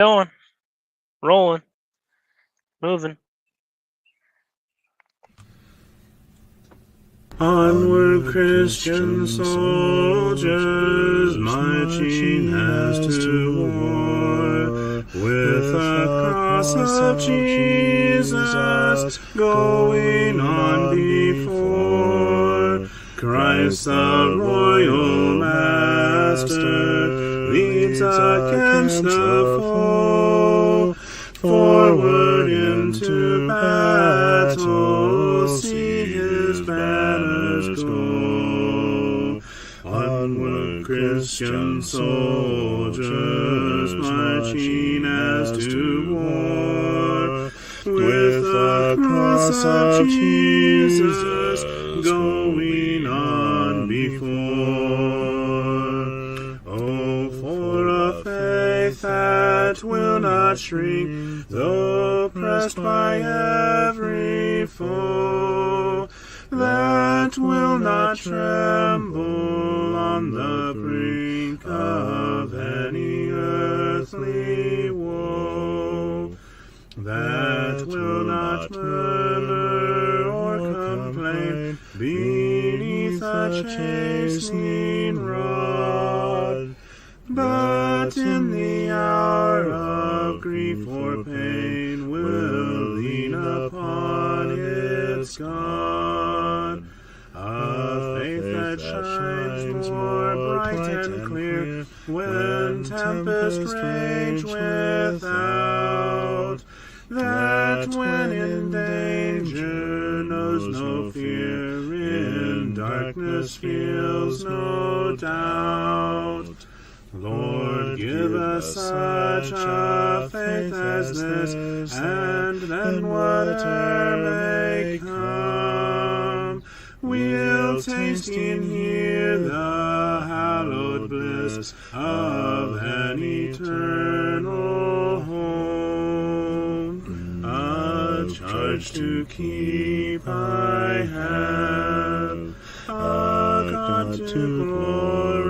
Going, rolling, moving. Onward, Christian soldiers, marching as to war, with the cross of Jesus going on before. Christ the royal master leads against the foe, forward into battle, see his banners go. Onward, Christian soldiers, marching as to war, with the cross of Jesus going on before. Oh, for a faith that will not shrink, though pressed by every foe, that will not tremble on the brink of any earthly woe, that will not murmur or complain beneath a chastening rod, but in the hour of grief or pain will lean upon its God. A faith that shines more bright and clear when tempests rage without, that when in danger knows no fear, in darkness feels no doubt. Lord, give us such a faith as this, and then whatever may come, we'll taste and hear the hallowed bliss of an eternal home. A charge to keep I have, a God to glorify,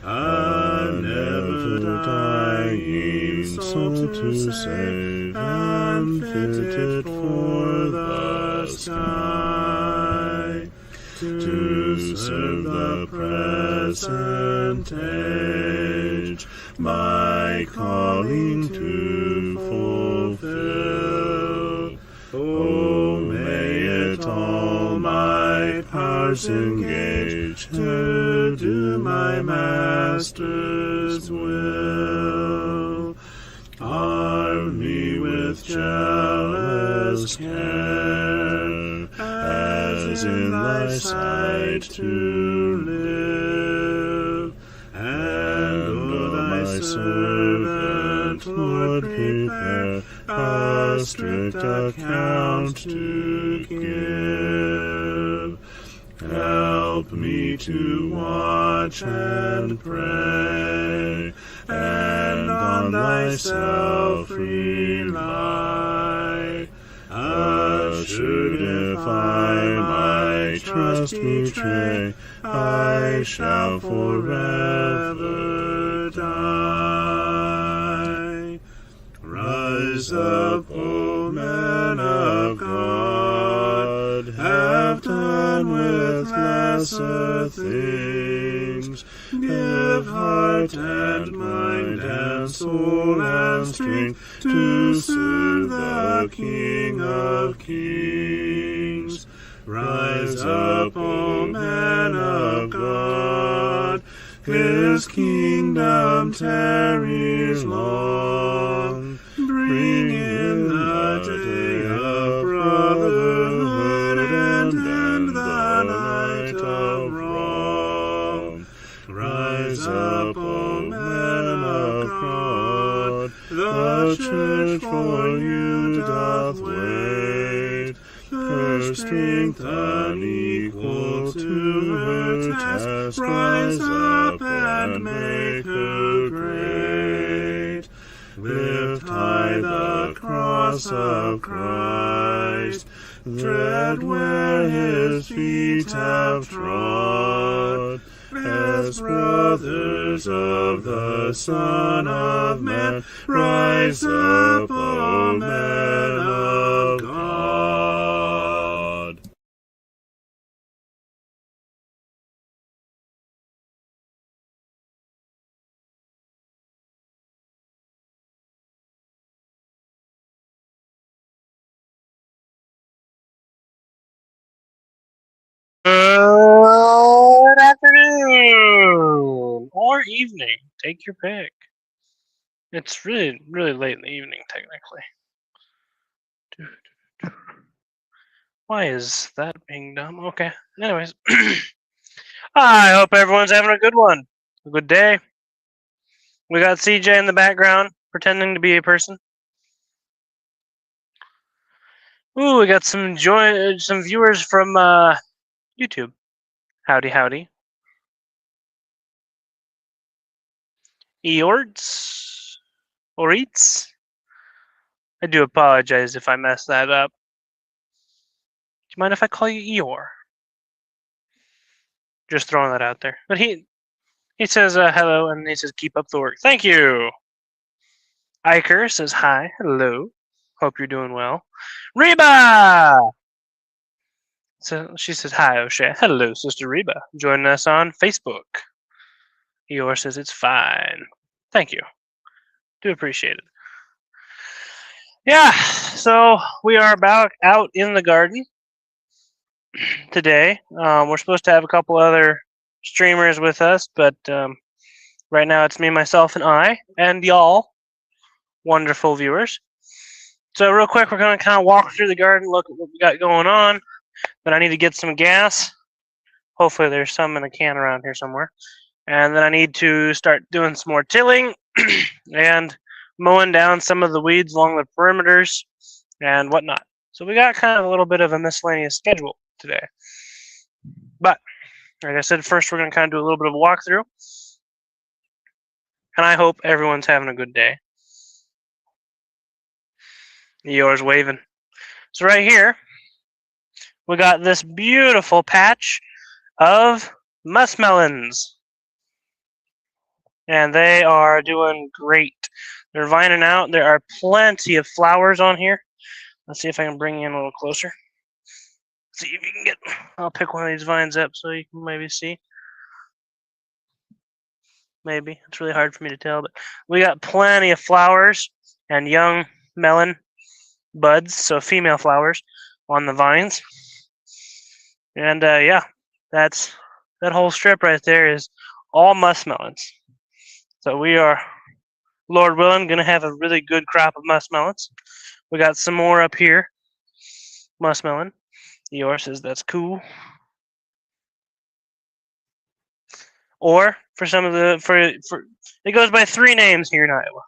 a never-dying soul to save, and fitted for the sky, to serve the present age, my calling to fulfill. Oh, may it all my powers engage to do my Master's will. Arm me with jealous care, as in thy sight to live, and o thy servant, Lord, prepare a strict account to give. Help me to watch and pray, and on thyself rely. Assured if I my trust betray, I shall forever die. Rise up, O men of God, have done with lesser things. Give heart and mind and soul and strength to serve the King of Kings. Rise up, O men of God, his kingdom tarries long. Bring in the day of brotherhood and end the night of wrong. Rise up, O men of God, the church for you doth wait. Her strength unequal to her task, rise up and make her great. Lift high the cross of Christ, tread where his feet have trod, as us, brothers of the Son of Man. Rise up, O men of God. Good afternoon or evening. Take your pick. It's really, really late in the evening, technically. Why is that being dumb? Okay. Anyways, I hope everyone's having a good one. A good day. We got CJ in the background pretending to be a person. Ooh, we got some viewers from YouTube. Howdy, howdy. Eorts? Oritz? I do apologize if I messed that up. Do you mind if I call you Eeyore? Just throwing that out there. But he says hello and he says keep up the work. Thank you. Iker says hi, hello. Hope you're doing well. Reba! So she says hi, O'Shea. Hello, Sister Reba. Joining us on Facebook. Eeyore says it's fine. Thank you. Do appreciate it. Yeah, so we are about out in the garden today. We're supposed to have a couple other streamers with us, but right now it's me, myself, and I, and y'all, wonderful viewers. So real quick, we're going to kind of walk through the garden, look at what we got going on. Then I need to get some gas. Hopefully there's some in a can around here somewhere. And then I need to start doing some more tilling and mowing down some of the weeds along the perimeters and whatnot. So we got kind of a little bit of a miscellaneous schedule today. But, like I said, first we're going to kind of do a little bit of a walkthrough. And I hope everyone's having a good day. Yours waving. So right here, we got this beautiful patch of muskmelons. And they are doing great. They're vining out. There are plenty of flowers on here. Let's see if I can bring you in a little closer. See if you can get... I'll pick one of these vines up so you can maybe see. Maybe. It's really hard for me to tell, but we got plenty of flowers and young melon buds, so female flowers, on the vines. And yeah, that whole strip right there is all muskmelons. So we are, Lord willing, going to have a really good crop of muskmelons. We got some more up here. Muskmelon. Eeyore says that's cool. Or for some of the for it goes by 3 names here in Iowa.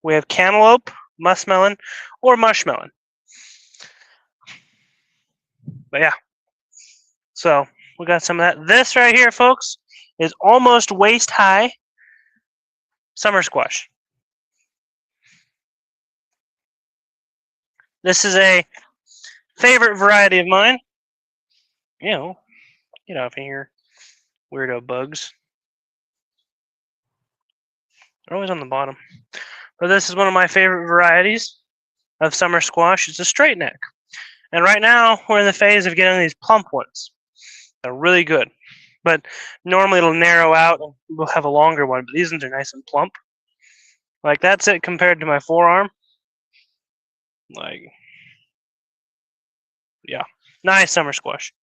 We have cantaloupe, muskmelon, or mushmelon. But yeah. So we got some of that. This right here, folks, is almost waist high summer squash. This is a favorite variety of mine. You know, get off of here, weirdo bugs. They're always on the bottom. But this is one of my favorite varieties of summer squash. It's a straight neck. And right now, we're in the phase of getting these plump ones. They're really good. But normally it'll narrow out and we'll have a longer one. But these ones are nice and plump. Like, that's it compared to my forearm. Like, yeah. Nice summer squash.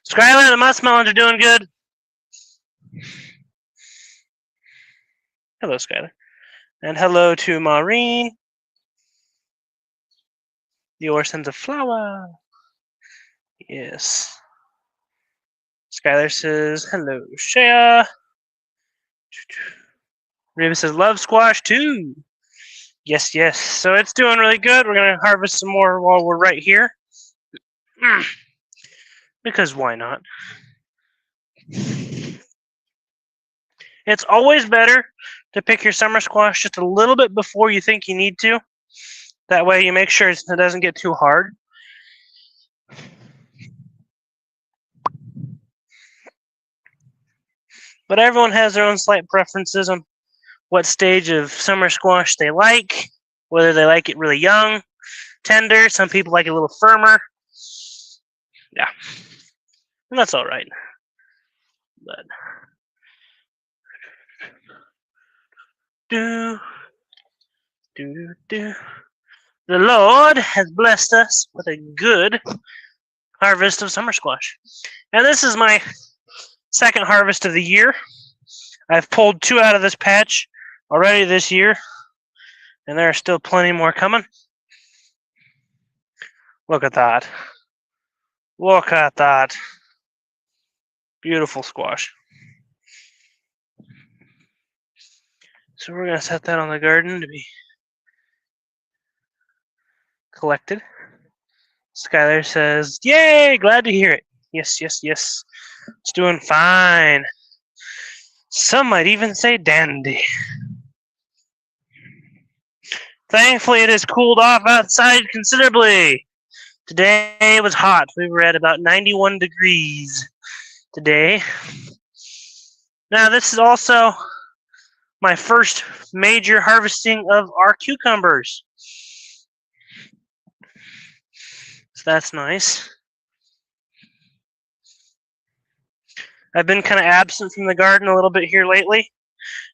Skylar and the muskmelons are doing good. Hello, Skylar. And hello to Maureen. Eeyore sends a flower. Yes. Skylar says, hello, Shea. Reba says, love squash too. Yes, yes. So it's doing really good. We're going to harvest some more while we're right here. Because why not? It's always better to pick your summer squash just a little bit before you think you need to. That way you make sure it doesn't get too hard. But everyone has their own slight preferences on what stage of summer squash they like, whether they like it really young, tender. Some people like it a little firmer. Yeah, and that's all right. But do do do. The Lord has blessed us with a good harvest of summer squash, and this is my second harvest of the year. I've pulled 2 out of this patch already this year, and there are still plenty more coming. Look at that. Look at that. Beautiful squash. So we're going to set that on the garden to be collected. Skylar says, "Yay, glad to hear it." Yes, yes, yes. It's doing fine. Some might even say dandy. Thankfully, it has cooled off outside considerably. Today it was hot. We were at about 91 degrees today. Now, this is also my first major harvesting of our cucumbers. So that's nice. I've been kind of absent from the garden a little bit here lately,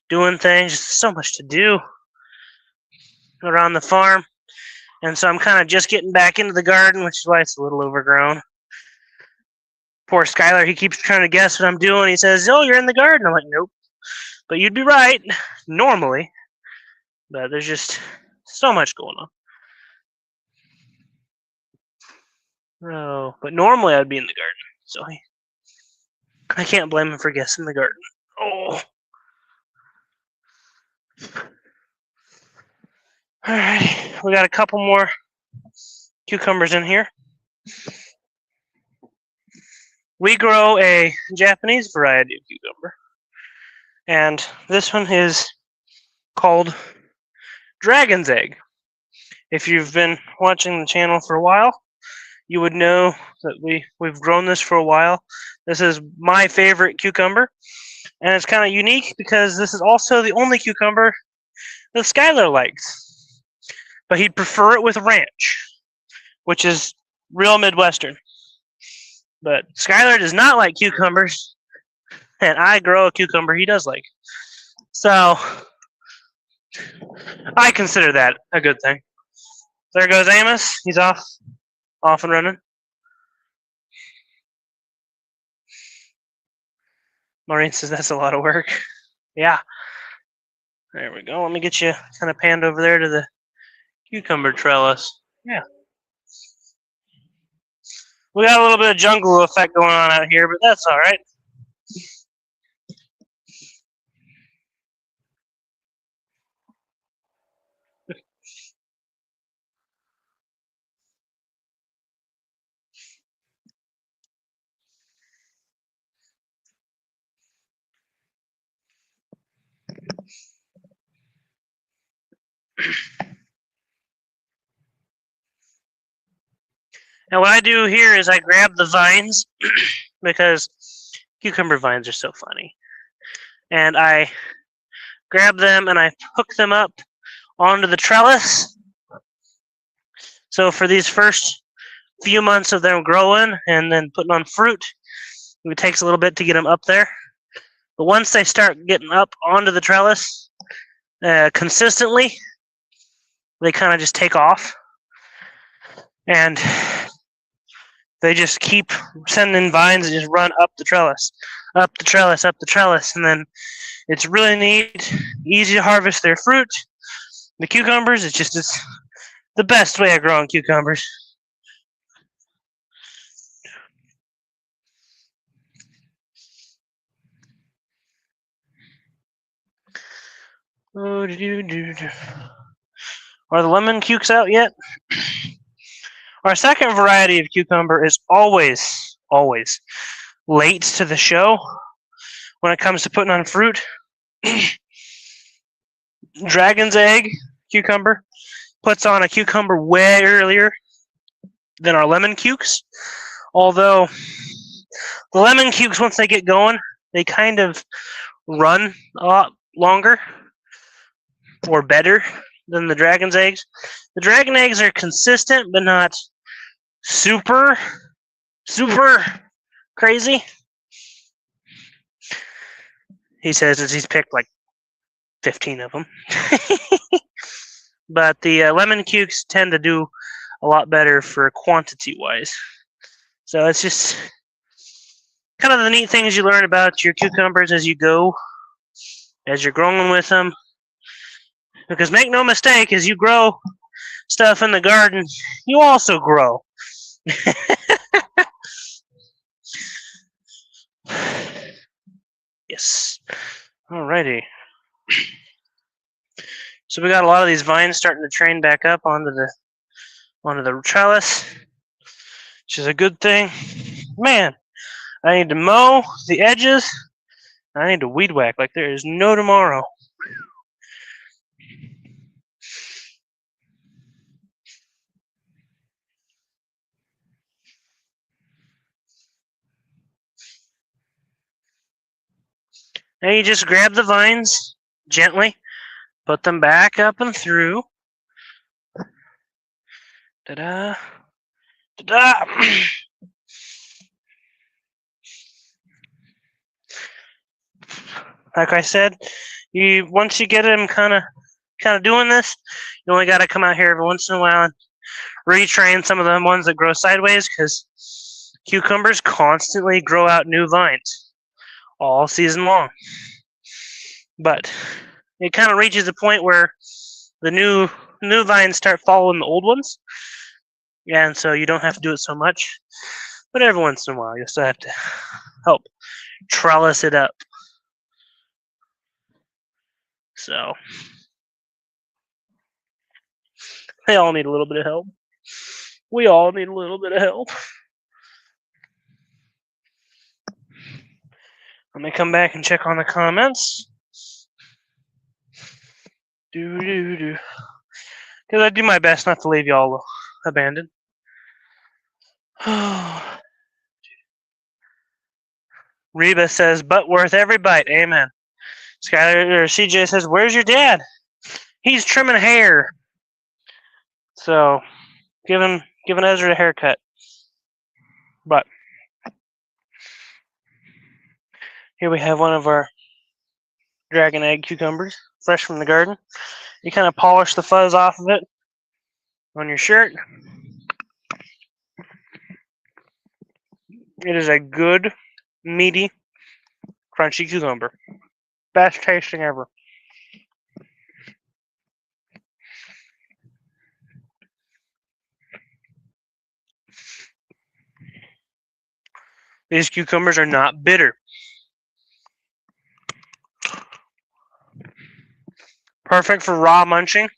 doing things. Just so much to do around the farm. And so I'm kind of just getting back into the garden, which is why it's a little overgrown. Poor Skylar, he keeps trying to guess what I'm doing. He says, "Oh, you're in the garden." I'm like, "Nope." But you'd be right, normally. But there's just so much going on. Oh, but normally I'd be in the garden. So I can't blame him for guessing the garden. Oh. Alright, we got a couple more cucumbers in here. We grow a Japanese variety of cucumber. And this one is called Dragon's Egg. If you've been watching the channel for a while, you would know that we've grown this for a while. This is my favorite cucumber. And it's kind of unique because this is also the only cucumber that Skylar likes. But he'd prefer it with ranch, which is real Midwestern. But Skylar does not like cucumbers, and I grow a cucumber he does like. So I consider that a good thing. There goes Amos. He's off and running. Maureen says that's a lot of work. Yeah. There we go. Let me get you kind of panned over there to the cucumber trellis. Yeah. We got a little bit of jungle effect going on out here, but that's all right. And what I do here is I grab the vines because cucumber vines are so funny. And I grab them and I hook them up onto the trellis. So for these first few months of them growing and then putting on fruit, it takes a little bit to get them up there. But once they start getting up onto the trellis consistently, they kind of just take off. And they just keep sending vines and just run up the trellis, up the trellis, up the trellis. And then it's really neat, easy to harvest their fruit. The cucumbers, it's the best way of growing cucumbers. Oh, are the lemon cukes out yet? Our second variety of cucumber is always late to the show when it comes to putting on fruit. Dragon's Egg cucumber puts on a cucumber way earlier than our lemon cukes. Although the lemon cukes, once they get going, they kind of run a lot longer or better than the dragon's eggs. The dragon eggs are consistent, but not super crazy. He says as he's picked like 15 of them. But the lemon cukes tend to do a lot better for quantity-wise. So it's just kind of the neat things you learn about your cucumbers as you go, as you're growing with them. Because make no mistake, as you grow stuff in the garden, you also grow. Yes. Alrighty. So we got a lot of these vines starting to train back up onto the trellis, which is a good thing. Man, I need to mow the edges. I need to weed whack like there is no tomorrow. Now you just grab the vines gently, put them back up and through. Ta-da. Ta-da. Like I said, once you get them kind of doing this, you only got to come out here every once in a while and retrain some of the ones that grow sideways, because cucumbers constantly grow out new vines all season long. But it kind of reaches a point where the new vines start following the old ones, and so you don't have to do it so much. But every once in a while, you'll still have to help trellis it up. So they all need a little bit of help. We all need a little bit of help. Let me come back and check on the comments. Because I do my best not to leave y'all abandoned. Reba says, but worth every bite. Amen. Skylar or CJ says, where's your dad? He's trimming hair. So giving Ezra a haircut. But here we have one of our dragon egg cucumbers, fresh from the garden. You kind of polish the fuzz off of it on your shirt. It is a good, meaty, crunchy cucumber. Best tasting ever. These cucumbers are not bitter. Perfect for raw munching.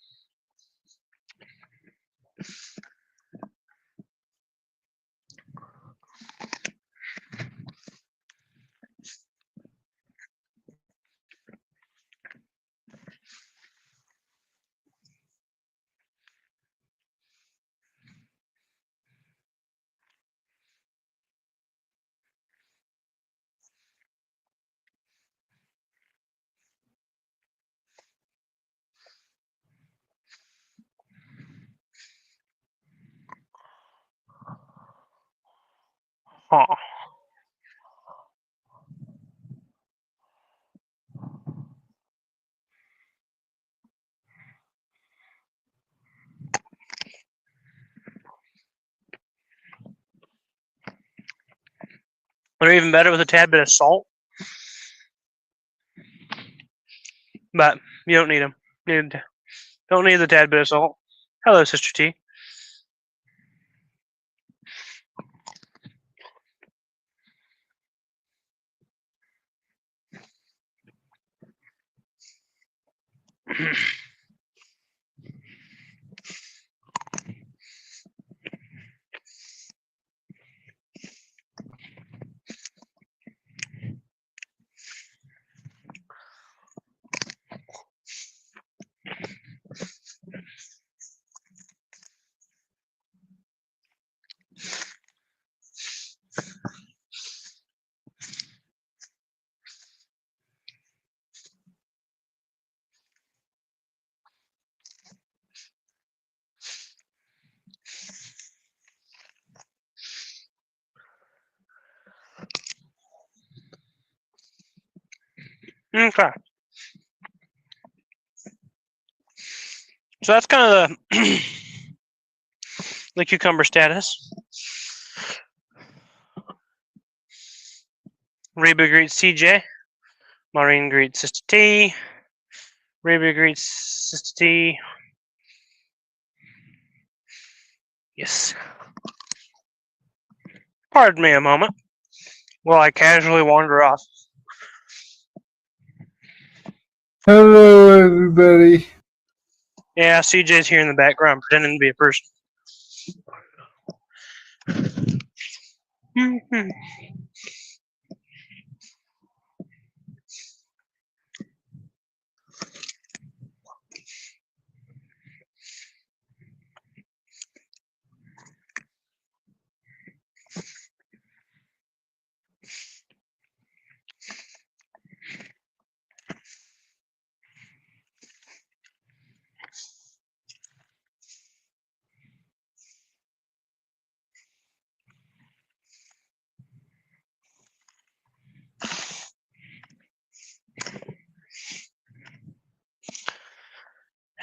Oh. They're even better with a tad bit of salt. But you don't need them. Don't need the tad bit of salt. Hello, Sister T. Okay. So that's kind of the cucumber status. Reba greets CJ. Maureen greets Sister T. Reba greets Sister T. Yes. Pardon me a moment while I casually wander off. Hello, everybody. Yeah, CJ's here in the background pretending to be a person.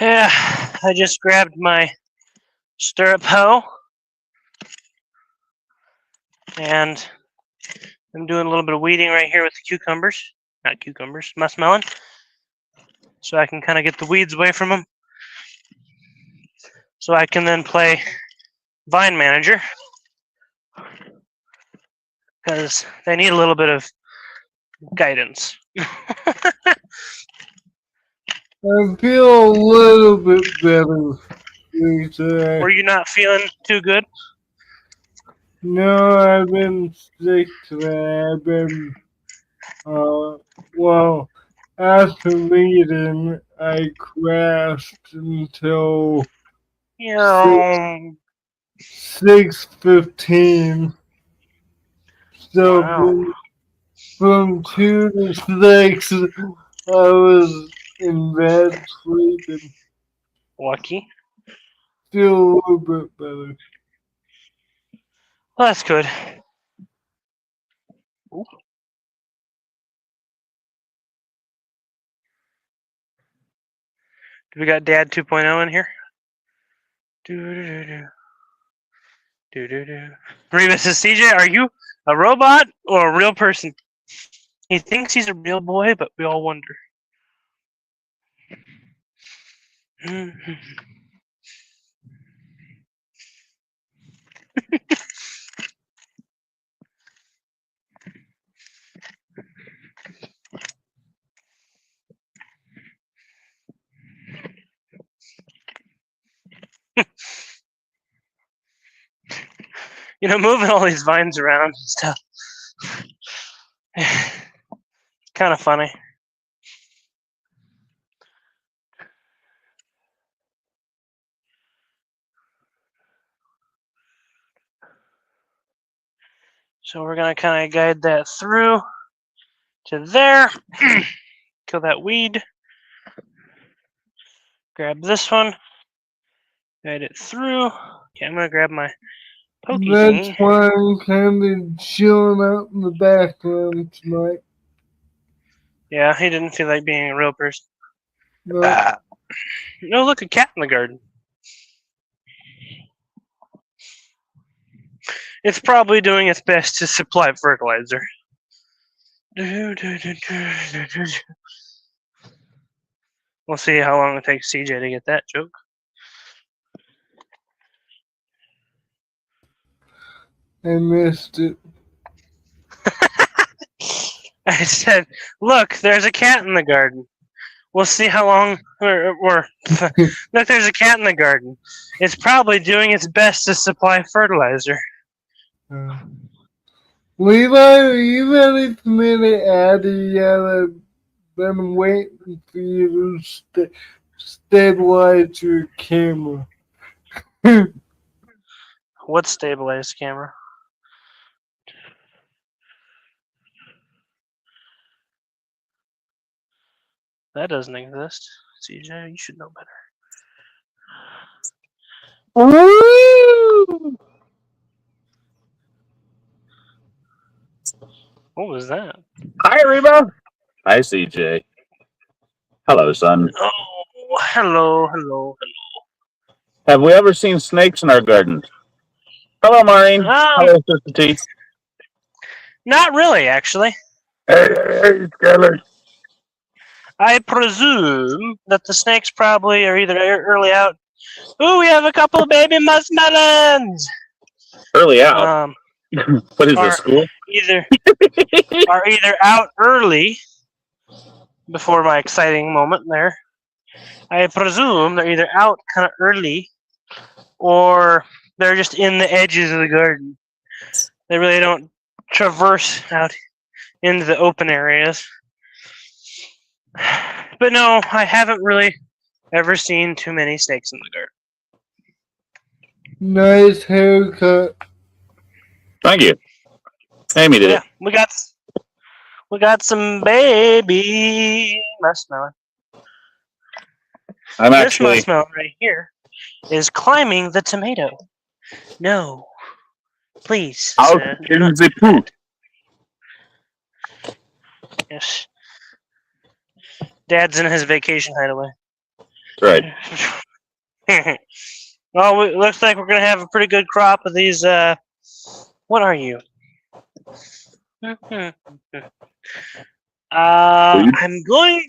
Yeah, I just grabbed my stirrup hoe and I'm doing a little bit of weeding right here with the cucumbers. Not cucumbers, muskmelon. So I can kind of get the weeds away from them. So I can then play Vine Manager. Because they need a little bit of guidance. I feel a little bit better today. Were you not feeling too good? No, I've been sick today. I've been, well, after meeting, I crashed until Yeah. 6:15. So Wow. from 2 to 6, I was in bed sleeping. Lucky. Feel a little bit better. Well, that's good. Ooh. We got Dad 2.0 in here. Reba says, CJ, are you a robot or a real person? He thinks he's a real boy, but we all wonder. You know, moving all these vines around and stuff. Kind of funny. So we're going to kind of guide that through to there. Kill that weed. Grab this one. Guide it through. Okay, I'm going to grab my pokey That's thingy. why I'm kind of chilling out in the background tonight. Yeah, he didn't feel like being a real person. But No, look, a cat in the garden. It's probably doing its best to supply fertilizer. We'll see how long it takes CJ to get that joke. I missed it. I said, look, there's a cat in the garden. We'll see how long look, there's a cat in the garden. It's probably doing its best to supply fertilizer. Levi, are you ready for me to add yet? I've been waiting for you to stabilize your camera. What stabilized camera? That doesn't exist. CJ, you should know better. Woo! What was that? Hi, Reba. Hi, CJ. Hello, son. Oh, hello, hello. Have we ever seen snakes in our gardens? Hello, Maureen. Hello, Sister T. Not really, actually. Hey, Skyler. I presume that the snakes probably are either early out. Ooh, we have a couple of baby muskmelons. Early out. What is this, school? Are either out early before my exciting moment there. I presume they're either out kind of early, or they're just in the edges of the garden. They really don't traverse out into the open areas. But no, I haven't really ever seen too many snakes in the garden. Nice haircut. Thank you. Amy did it. We got some baby muskmelon. This muskmelon right here is climbing the tomato. No, please. Out in the poop. Yes. Dad's in his vacation hideaway. Right. Well, it looks like we're going to have a pretty good crop of these. What are you? I'm going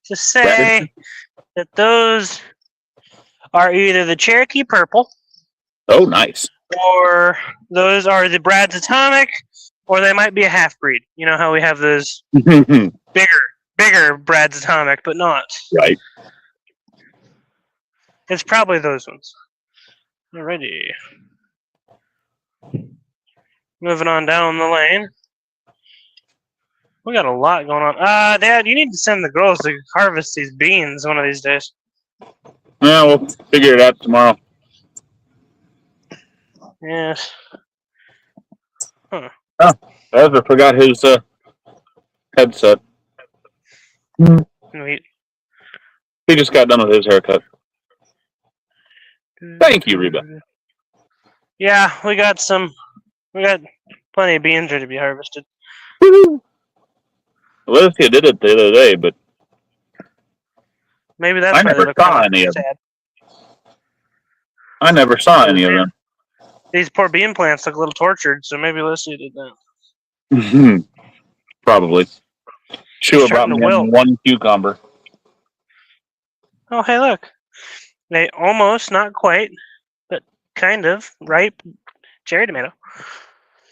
to say that those are either the Cherokee Purple. Oh, nice. Or those are the Brad's Atomic, or they might be a half-breed. You know how we have those bigger Brad's Atomic, but not. Right. It's probably those ones. Alrighty. Moving on down the lane. We got a lot going on. Dad, you need to send the girls to harvest these beans one of these days. Yeah, we'll figure it out tomorrow. Yes. Huh. Oh, Ezra forgot his headset. Wait. He just got done with his haircut. Thank you, Reba. Yeah, we got plenty of beans ready to be harvested. Alicia did it the other day, but maybe that's I never saw any of them. I never saw any of them. These poor bean plants look a little tortured, so maybe Alicia did that. Probably. She would brought me one cucumber. Oh, hey, look. They almost, not quite, but kind of ripe cherry tomato.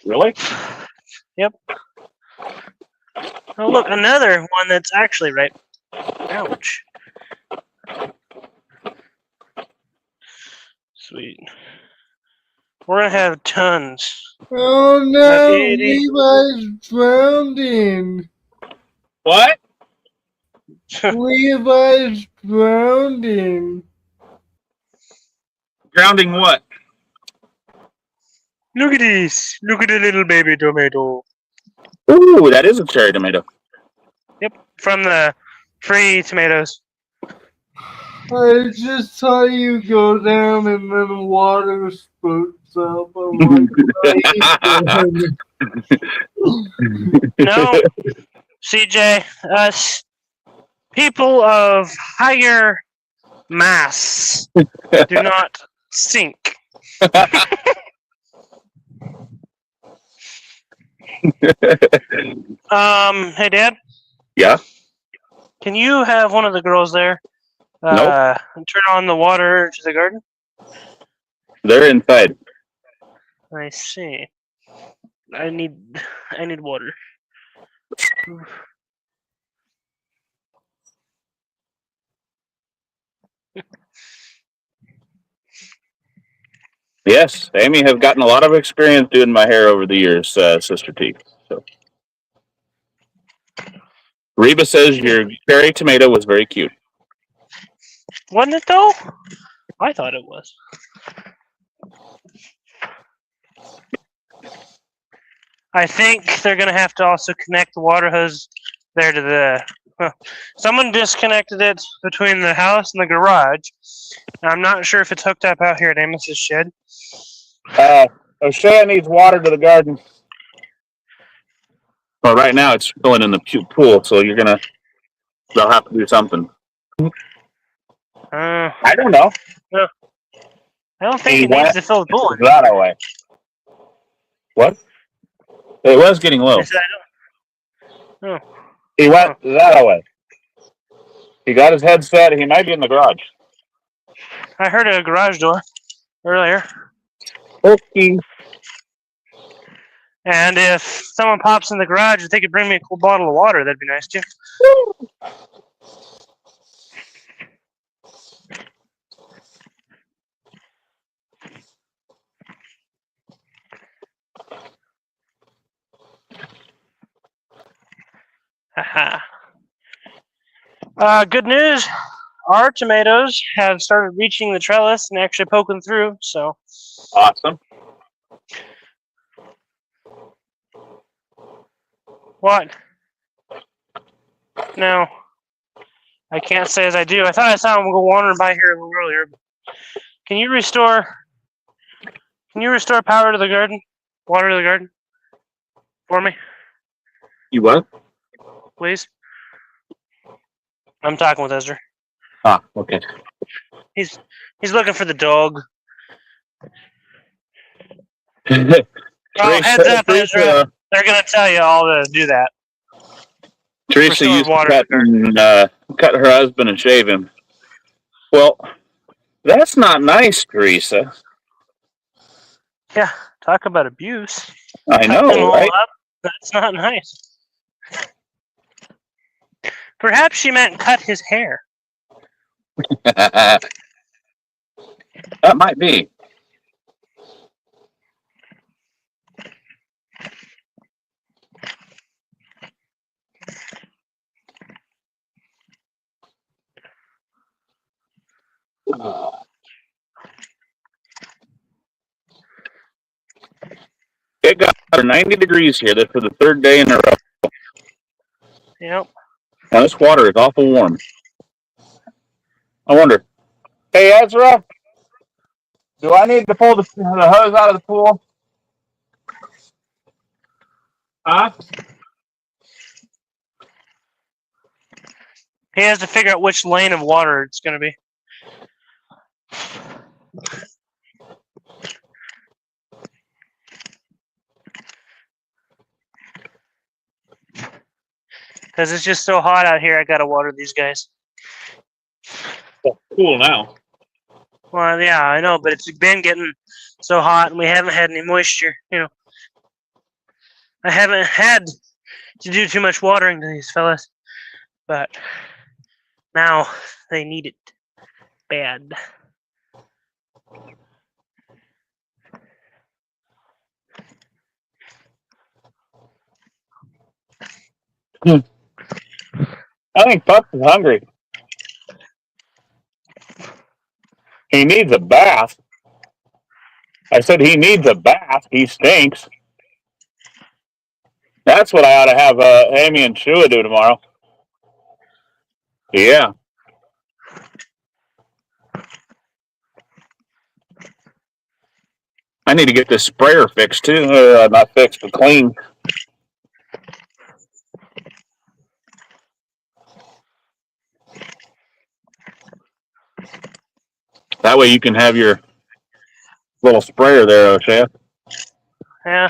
Really? Yep. Oh, look, another one that's actually ripe. Ouch. Sweet. We're going to have tons. Oh no, Levi's drowning. What? Levi's drowning. Drowning what? Look at this. Look at the little baby tomato. Ooh, that is a cherry tomato. Yep, from the free tomatoes. I just saw you go down and then water spurts up. I'm like, no, CJ, us people of higher mass do not sink. Hey, Dad? Yeah? Can you have one of the girls there Nope. turn on the water to the garden? They're inside. I see. I need water. Yes, Amy has gotten a lot of experience doing my hair over the years, Sister T. So. Reba says your cherry tomato was very cute. Wasn't it, though? I thought it was. I think they're going to have to also connect the water hose there to the... someone disconnected it between the house and the garage. I'm not sure if it's hooked up out here at Amos's shed. O'Shea needs water to the garden. Well, right now it's filling in the pool, so they'll have to do something. I don't know. No, I don't think it needs to fill the pool. That away. What? It was getting low. I said I don't. Oh. He went that away. He got his head set. He might be in the garage. I heard a garage door earlier. Okay. And if someone pops in the garage, if they could bring me a cool bottle of water, that'd be nice too. Haha. Good news. Our tomatoes have started reaching the trellis and actually poking through, so. Awesome. What? No. I can't say as I do. I thought I saw him go wandering by here a little earlier. Can you restore power to the garden? Water to the garden? For me? You what? Please? I'm talking with Ezra. Ah, okay. He's looking for the dog. Teresa, heads up, Ezra. They're gonna tell you all to do that. Teresa used to cut her husband and shave him. Well, that's not nice, Teresa. Yeah, talk about abuse. I know, right? That's not nice. Perhaps she meant cut his hair. That might be. It got 90 degrees here for the third day in a row. Yep. Now this water is awful warm. I wonder. Hey, Ezra, do I need to pull the hose out of the pool? Huh? He has to figure out which lane of water it's going to be. Because it's just so hot out here, I got to water these guys. It's cool now. Well, yeah, I know, but it's been getting so hot, and we haven't had any moisture. You know, I haven't had to do too much watering to these fellas, but now they need it bad. I think Pup is hungry. He needs a bath. I said he needs a bath. He stinks. That's what I ought to have Amy and Shua do tomorrow. Yeah. I need to get this sprayer fixed too. Not fixed, but clean. That way you can have your little sprayer there, O'Shea. Yeah.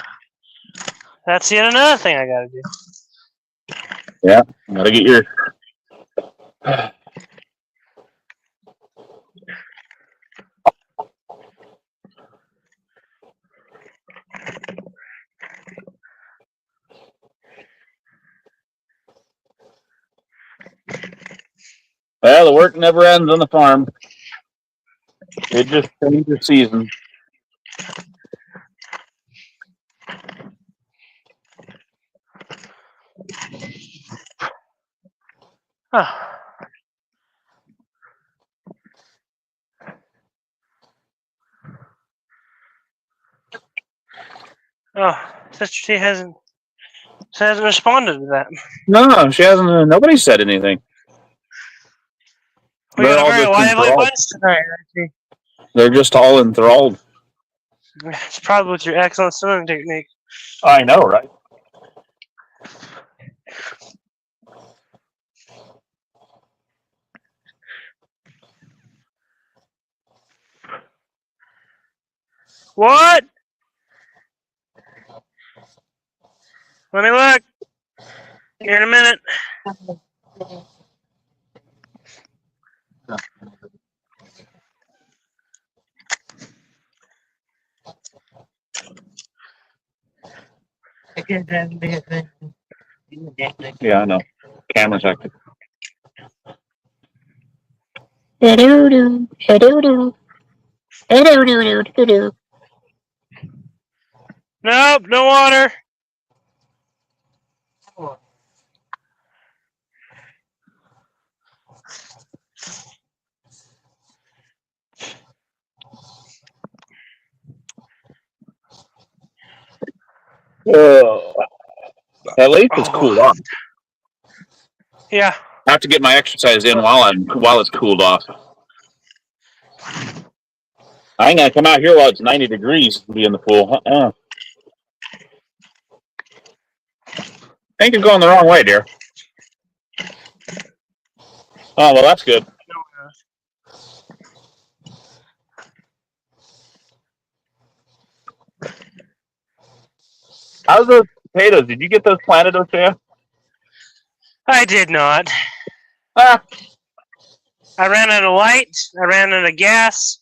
That's yet another thing I gotta do. Yeah, gotta get your... Well, the work never ends on the farm. It just changes season. Oh. Oh, Sister T hasn't responded to that. No, she hasn't. Nobody said anything. They're just all enthralled. It's probably with your excellent swimming technique. I know, right? What? Let me look. Here in a minute. Yeah, I know. Camera's active. Nope, no water. At least it's cooled off. Yeah. I have to get my exercise in while it's cooled off. I ain't gonna come out here while it's 90 degrees to be in the pool. I think you're going the wrong way, dear. Oh, well, that's good. How's those potatoes? Did you get those planted, Osea? I did not. Ah, I ran out of light. I ran out of gas.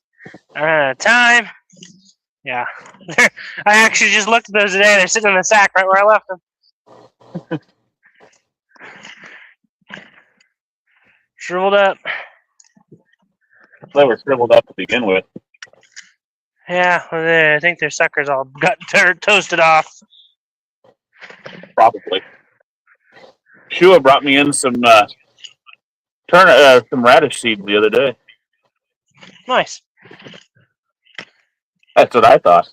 I ran out of time. Yeah. I actually just looked at those today. They're sitting in the sack right where I left them. Shriveled up. they were shriveled up to begin with. Yeah, I think their suckers all got toasted off. Probably. Shua brought me in some radish seeds the other day. Nice. That's what I thought.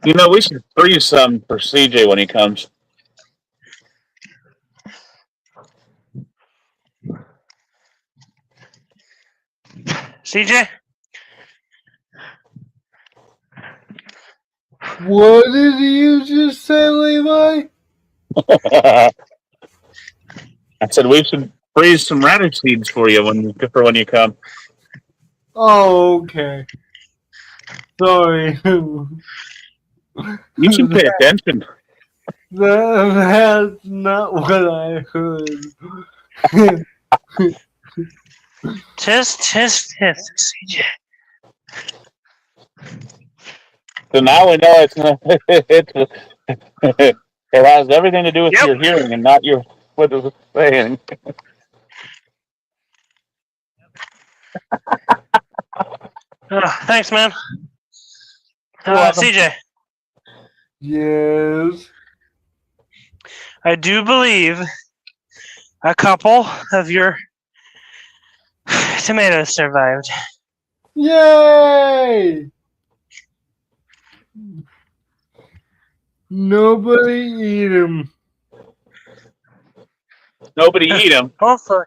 You know, we should freeze some for CJ when he comes. CJ? What did you just say, Levi? I said we should freeze some radish seeds for you when you come. Oh, okay. Sorry. You should pay attention. That's not what I heard. Test, CJ. So now we know it's not. It has everything to do with Yep. your hearing and not your what is it saying. Thanks, man. You're welcome. CJ, Yes. I do believe a couple of your tomatoes survived. Yay! Nobody eat them. Nobody eat them. Hopefully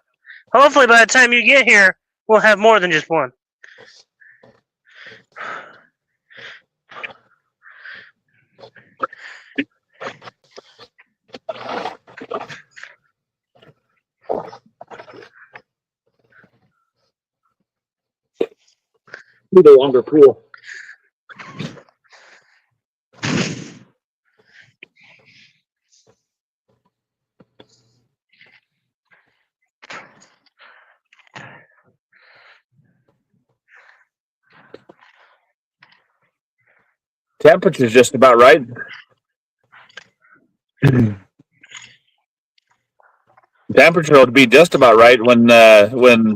by the time you get here, we'll have more than just one. Need a longer pool. Temperature's just about right. Temperature will be just about right when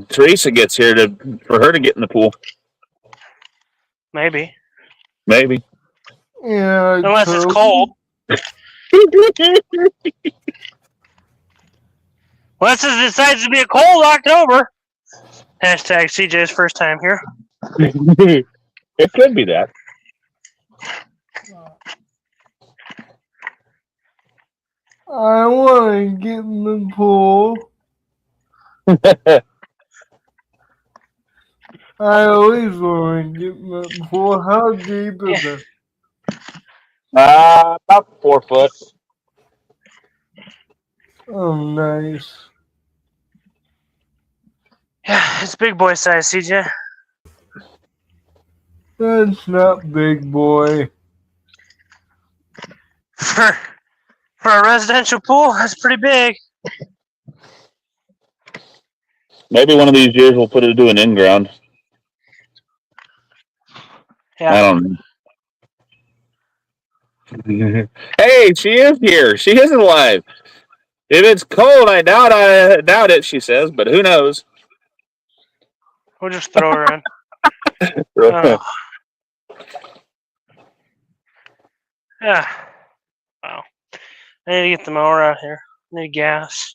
Teresa gets here for her to get in the pool. Maybe. Maybe. Yeah, Unless it's cold. Unless it decides to be a cold October. Hashtag CJ's first time here. It could be that. I want to get in the pool. I always want to get my pool. How deep is it? About 4 foot. Oh, nice. Yeah, it's big boy size, CJ. That's not big boy. For a residential pool, that's pretty big. Maybe one of these years we'll put it to an in-ground. Yeah. I don't know. Hey, she is here. She is alive. If it's cold, I doubt it, she says, but who knows? We'll just throw her in. Yeah. Wow. I need to get the mower out here. I need gas.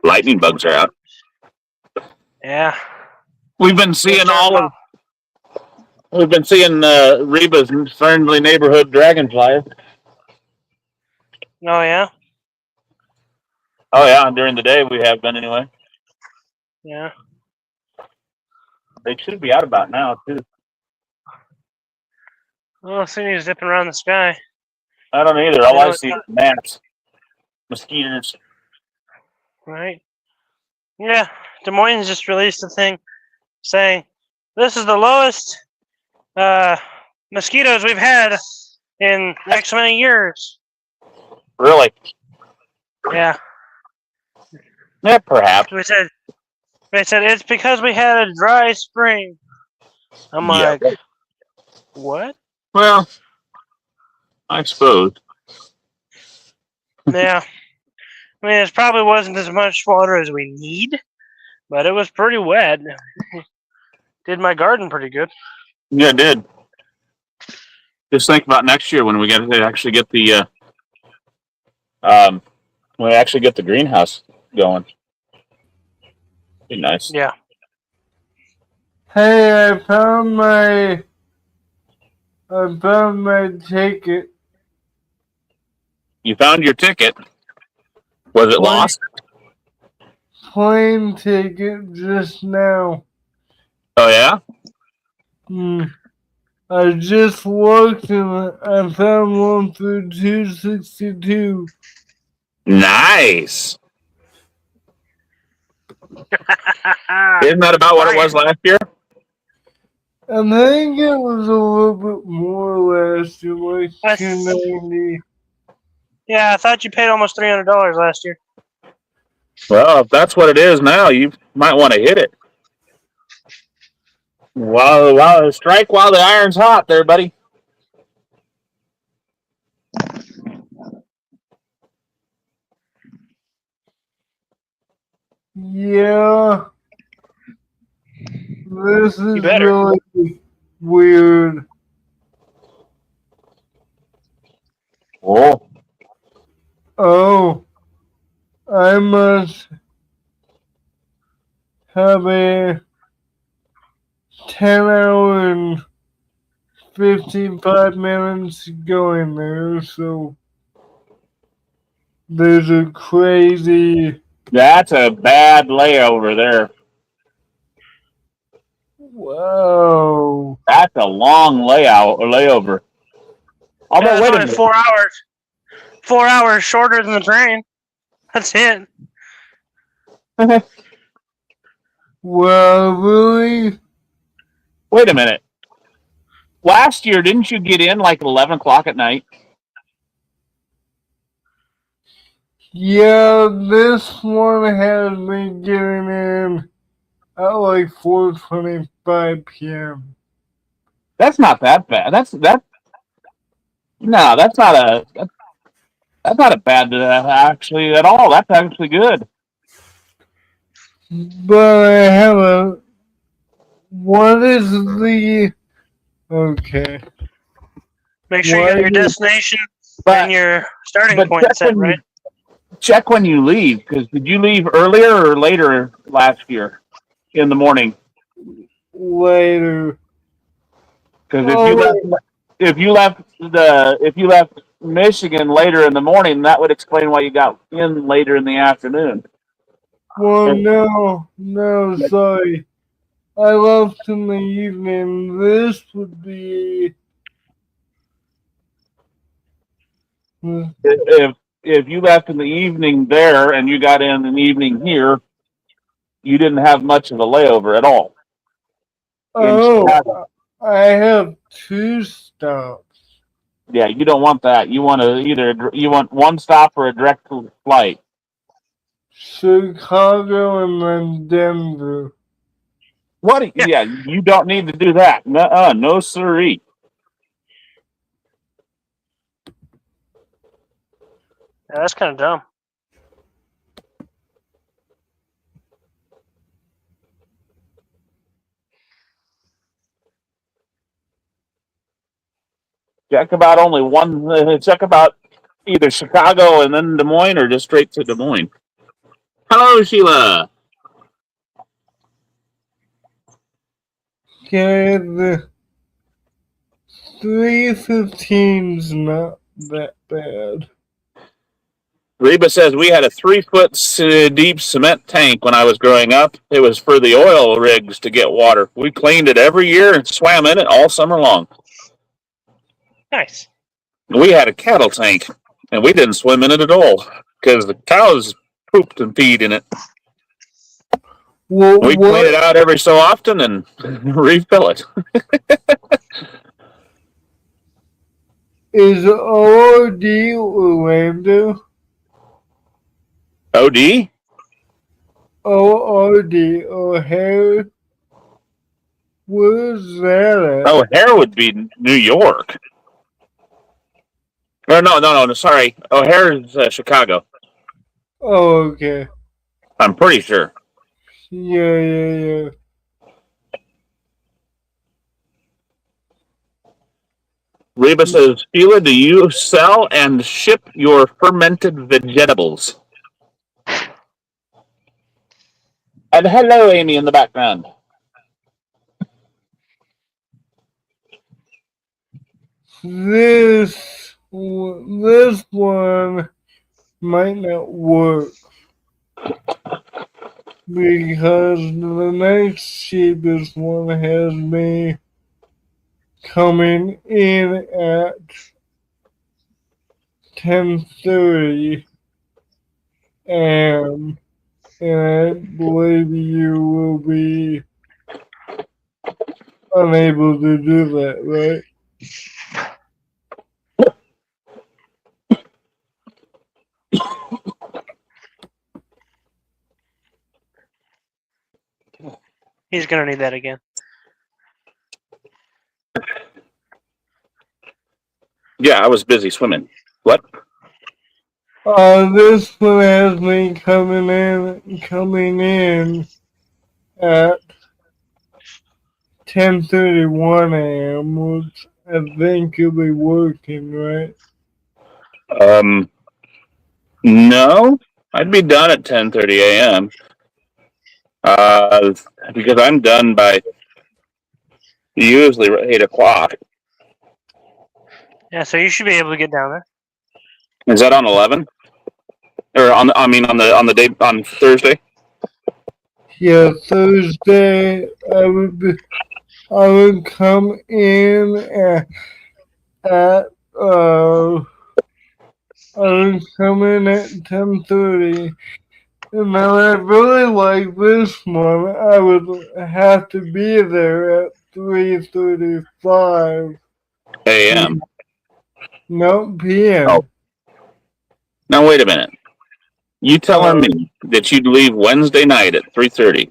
Lightning bugs are out. Yeah. We've been seeing Reba's friendly neighborhood dragonflies. Oh, yeah? Oh, yeah, during the day we have been anyway. Yeah. They should be out about now, too. Oh, I see you zipping around the sky. I don't either. All I see is gnats. Mosquitoes. Right? Yeah. Des Moines just released a thing saying, this is the lowest mosquitoes we've had in X many years. Really? Yeah. Yeah, perhaps. They said it's because we had a dry spring. I'm like, what? Well, I suppose. Yeah. I mean, it probably wasn't as much water as we need, but it was pretty wet. Did my garden pretty good. Yeah, it did. Just think about next year when we actually get the greenhouse going. Be nice. Yeah. Hey, I found my ticket. You found your ticket. Was it lost? Plane ticket just now. Oh, yeah? I just looked and I found one for $262. Nice. Isn't that about what it was last year? I think it was a little bit more last year, like $290. Yeah, I thought you paid almost $300 last year. Well, if that's what it is now, you might want to hit it. Strike while the iron's hot there, buddy. Yeah. This is really weird. Oh, I must have a 10-hour and 55 minutes going there, so there's a crazy... That's a bad layover there. Whoa. That's a long layover. Although, wait a minute. 4 hours. 4 hours shorter than the train. That's it. Well, really? Wait a minute. Last year, didn't you get in like 11 o'clock at night? Yeah, this one has me getting in at like 4:25 p.m. That's not that bad. That's not a bad actually at all. That's actually good. But I have a... What is the... Okay. Make sure you got your destination and your starting point set, right? Check when you leave, because did you leave earlier or later last year in the morning? Later. Because if you left Michigan later in the morning, that would explain why you got in later in the afternoon. Well, no, sorry. I left in the evening. This would be. If you left in the evening there and you got in the evening here, you didn't have much of a layover at all. In Chicago. I have 2 stops. Yeah, you don't want that. You want one stop or a direct flight. Chicago and then Denver. What? Yeah, you don't need to do that. No siree. Yeah, that's kind of dumb. Check about only one. Check about either Chicago and then Des Moines, or just straight to Des Moines. Hello, Sheila. Okay, the 315's not that bad. Reba says we had a 3-foot deep cement tank when I was growing up. It was for the oil rigs to get water. We cleaned it every year and swam in it all summer long. Nice. We had a cattle tank, and we didn't swim in it at all because the cows pooped and peed in it. Well, We clean it out every so often and refill it. Is OOD Orlando? OD? OOD O'Hare? Where's that at? O'Hare would be New York. Or no, sorry. O'Hare is Chicago. Oh, okay. I'm pretty sure. Yeah. Reba says, Sheila, do you sell and ship your fermented vegetables? And hello, Amy, in the background. This one might not work because the next cheapest one has me coming in at 10:30 a.m. and I believe you will be unable to do that, right? He's gonna need that again. Yeah, I was busy swimming. What? This one has me coming in at 10:31 a.m., which I think you'll be working, right? No. I'd be done at 10:30 a.m. Because I'm done by usually 8 o'clock. Yeah, so you should be able to get down there. Is that on 11? Or on the day on Thursday? Yeah, Thursday I would come in at I would come in at 10:30. And now I really like this one. I would have to be there at 3:35 a.m. No, p.m. Oh. Now wait a minute. You telling me that you'd leave Wednesday night at 3:30?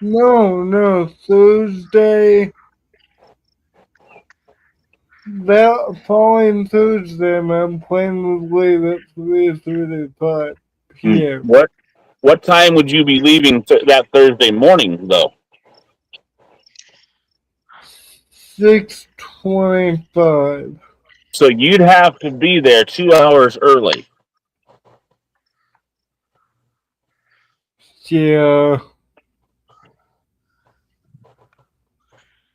No, Thursday. That following Thursday, I'm planning to leave at 3:35 p.m. What time would you be leaving that Thursday morning, though? 6:25. So you'd have to be there 2 hours early. Yeah.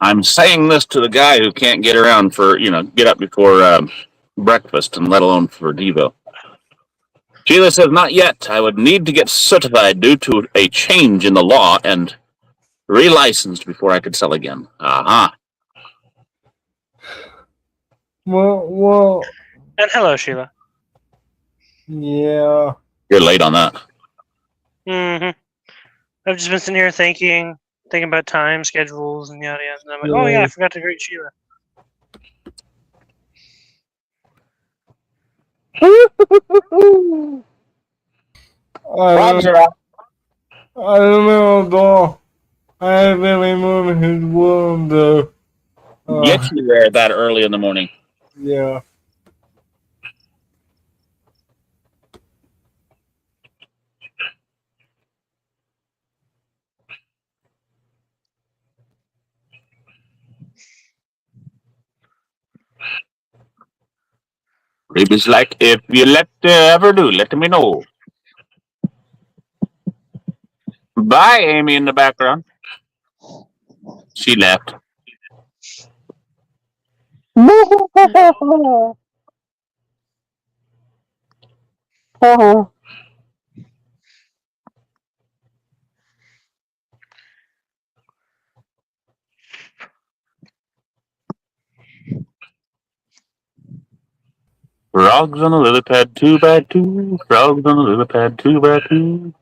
I'm saying this to the guy who can't get around for, get up before breakfast and let alone for Devo. Sheila says, not yet. I would need to get certified due to a change in the law and relicensed before I could sell again. Aha. Well, And hello, Sheila. yeah. You're late on that. Mm-hmm. I've just been sitting here thinking about time, schedules, and yada yada. And I'm like, oh yeah, I forgot to greet Sheila. Rob's are out. I don't know though. I have anyone who's willing to. Get you there that early in the morning. Yeah. Reba's like, if you ever do, let me know. Bye, Amy in the background. She left. Frogs on a lily pad, 2x2. Frogs on a lily pad, 2x2.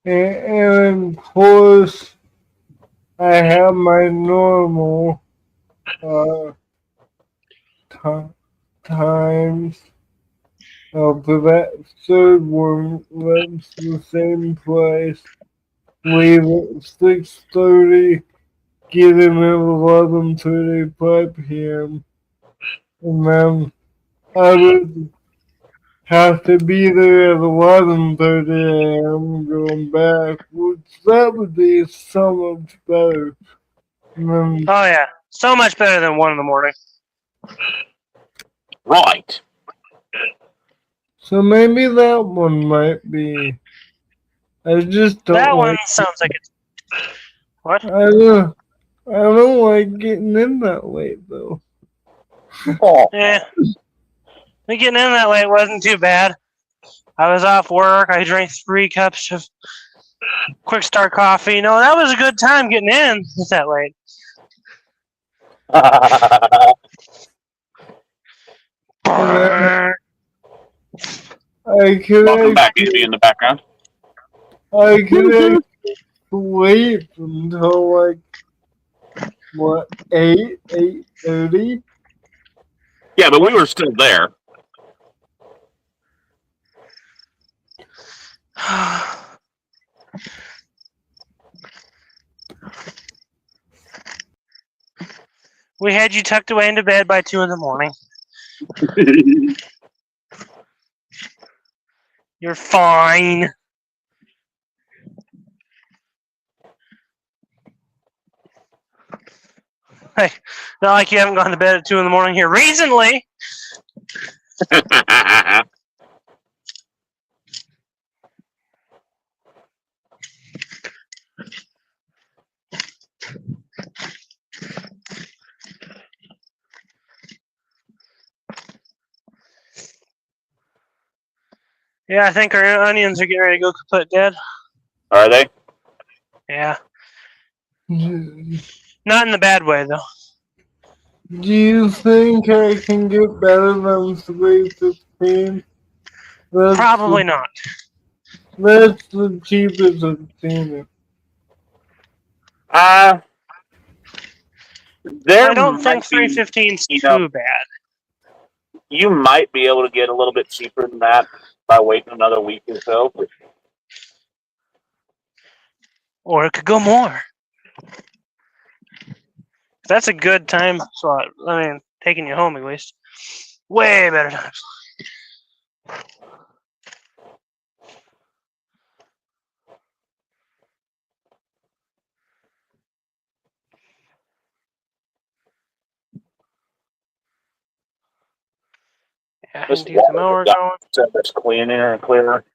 And of course, I have my normal times. For that third one, that's the same price. Leave at 6:30, get in at 11:35 p.m. And then I would have to be there at 11:30 a.m. going back, which that would be so much better. And Oh yeah, so much better than 1 in the morning. Right. so maybe that one might be. I just don't That one like. sounds like it's what? I don't like getting in that late though. Yeah, me getting in that late wasn't too bad. I was off work. I drank 3 cups of quick start coffee. No, that was a good time getting in that late. I could Welcome back, Amy in the background. I could wait until like what 8:30. Yeah, but we were still there. We had you tucked away into bed by 2 in the morning. You're fine. Hey, not like you haven't gone to bed at 2 in the morning here recently. Yeah, I think our onions are getting ready to go kaput dead. Are they? Yeah. Do Not in the bad way, though. you think I can get better than 3:15? Probably not. That's the cheapest I've seen it. I don't think 315 is too bad. You might be able to get a little bit cheaper than that by waiting another week or so. Or it could go more. That's a good time slot. I mean, taking you home at least. Way better times. Yeah, I need to get the mower going. So it's cleaner and clearer.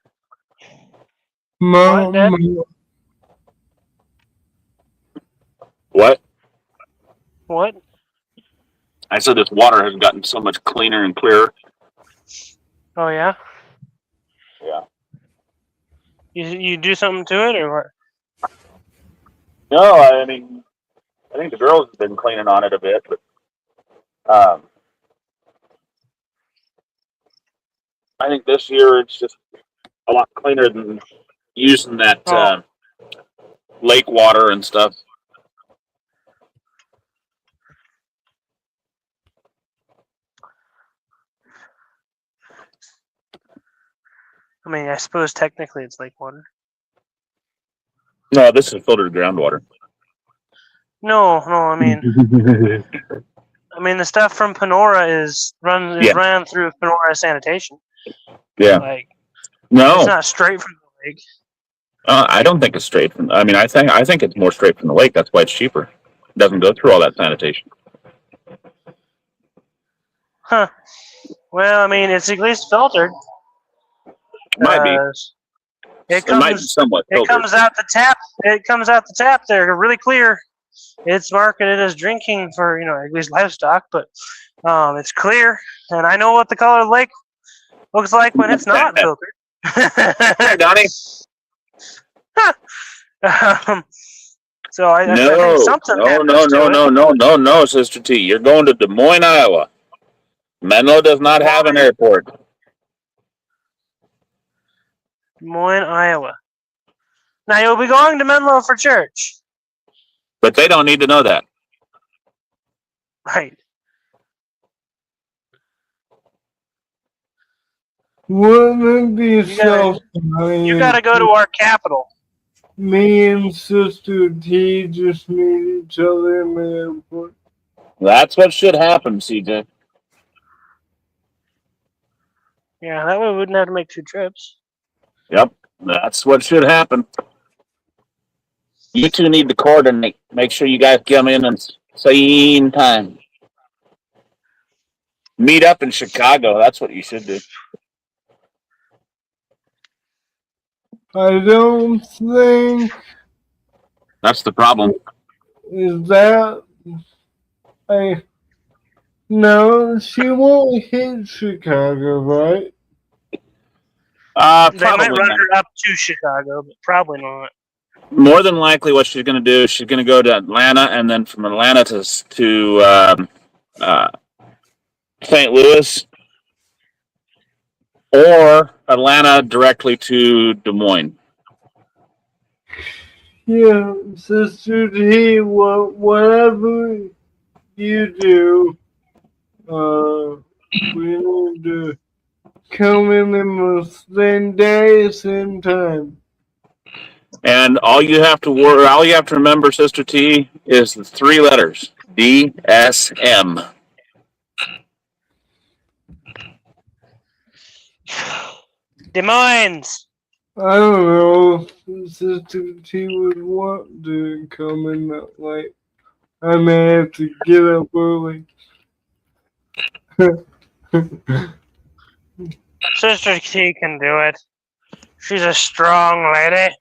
What, Dad? What? What? I said this water has gotten so much cleaner and clearer. Oh yeah. Yeah. You do something to it or what? No, I mean, I think the girls have been cleaning on it a bit, but I think this year it's just a lot cleaner than using that Oh. lake water and stuff. I mean, I suppose technically it's lake water. No, this is filtered groundwater. No, I mean, the stuff from Panora is ran through Panora sanitation. Yeah. Like, no, it's not straight from the lake. I don't think it's straight from. I mean, I think it's more straight from the lake. That's why it's cheaper. It doesn't go through all that sanitation. Huh. Well, I mean, it's at least filtered. Might be. It might be somewhat filtered. It comes out the tap. It comes out the tap. They're really clear. It's marketed as drinking for at least livestock, but it's clear, and I know what the color of the lake looks like when it's not filtered. Hey, Donnie. So I think something happens to it. No, Sister T. You're going to Des Moines, Iowa. Menlo does not have an airport. Des Moines, Iowa. Now you'll be going to Menlo for church. But they don't need to know that. Right. Wouldn't it be so You gotta go to our capital. Me and Sister T just meet each other in the airport. That's what should happen, CJ. Yeah, that way we wouldn't have to make 2 trips. Yep, that's what should happen. You two need to coordinate. Make sure you guys come in at same time. Meet up in Chicago. That's what you should do. I don't think That's the problem. is that no, she won't hit Chicago, right? They might run her up to Chicago, but probably not. More than likely, what she's going to do is she's going to go to Atlanta, and then from Atlanta to St. Louis, or Atlanta directly to Des Moines. Yeah, Sister T, whatever you do, we need to come in the same day, same time. And all you have to remember, Sister T, is the 3 letters: DSM. Des Moines. I don't know if Sister T would want to come in that late. I may have to get up early. Sister T can do it. She's a strong lady.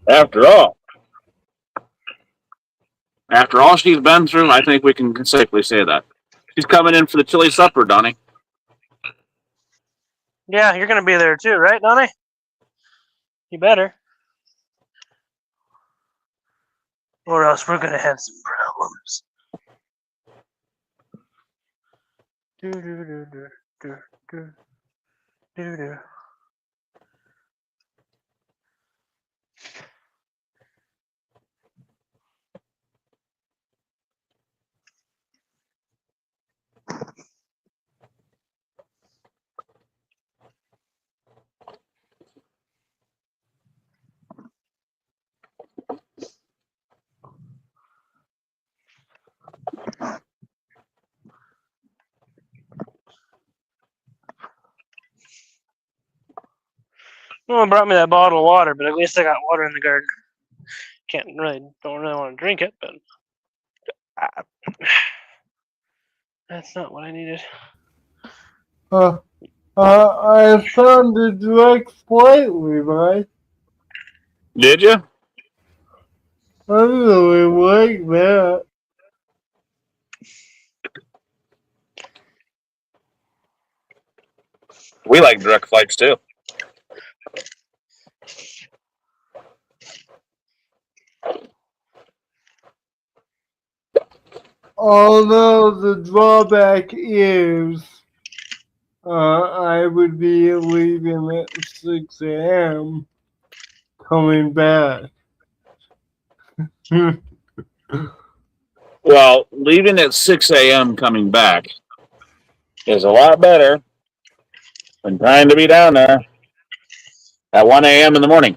After all she's been through, I think we can safely say that. She's coming in for the chili supper, Donnie. Yeah, you're going to be there too, right, Donnie? You better. Or else we're going to have some problems. No one brought me that bottle of water, but at least I got water in the garden. Don't really want to drink it, but that's not what I needed. I found a direct flight, Levi. Did you? I really like that. We like direct flights too. Although the drawback is I would be leaving at 6 a.m. coming back. Well, leaving at 6 a.m. coming back is a lot better than trying to be down there at 1 a.m. in the morning.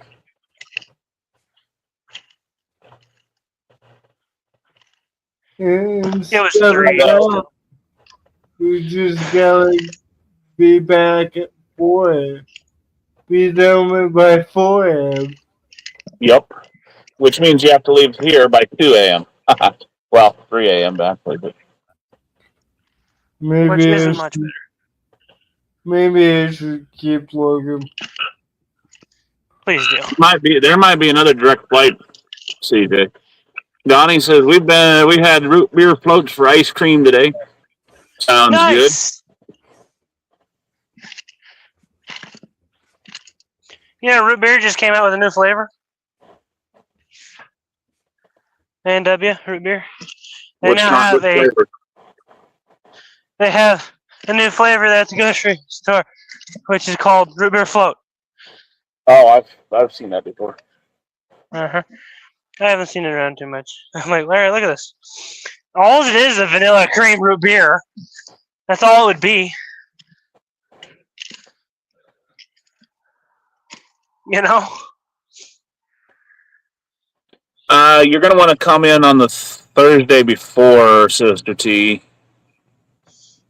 It was Instead of 3. that, we just gotta be back at 4 a.m. Be done by 4 a.m. Yep. Which means you have to leave here by 2 a.m. Well, 3 a.m. actually. But Which Maybe I isn't much should, better. maybe I should keep looking. Please do. there might be another direct flight, CJ. Donnie says we had root beer floats for ice cream today. Sounds good. Nice. Yeah, root beer just came out with a new flavor. A&W root beer. They Which now not have good flavor. They have a new flavor that's a grocery store, which is called root beer float. Oh, I've seen that before. I haven't seen it around too much. I'm like, Larry, look at this. All it is a vanilla cream root beer. That's all it would be. You know? You're gonna want to come in on the Thursday before, Sister T.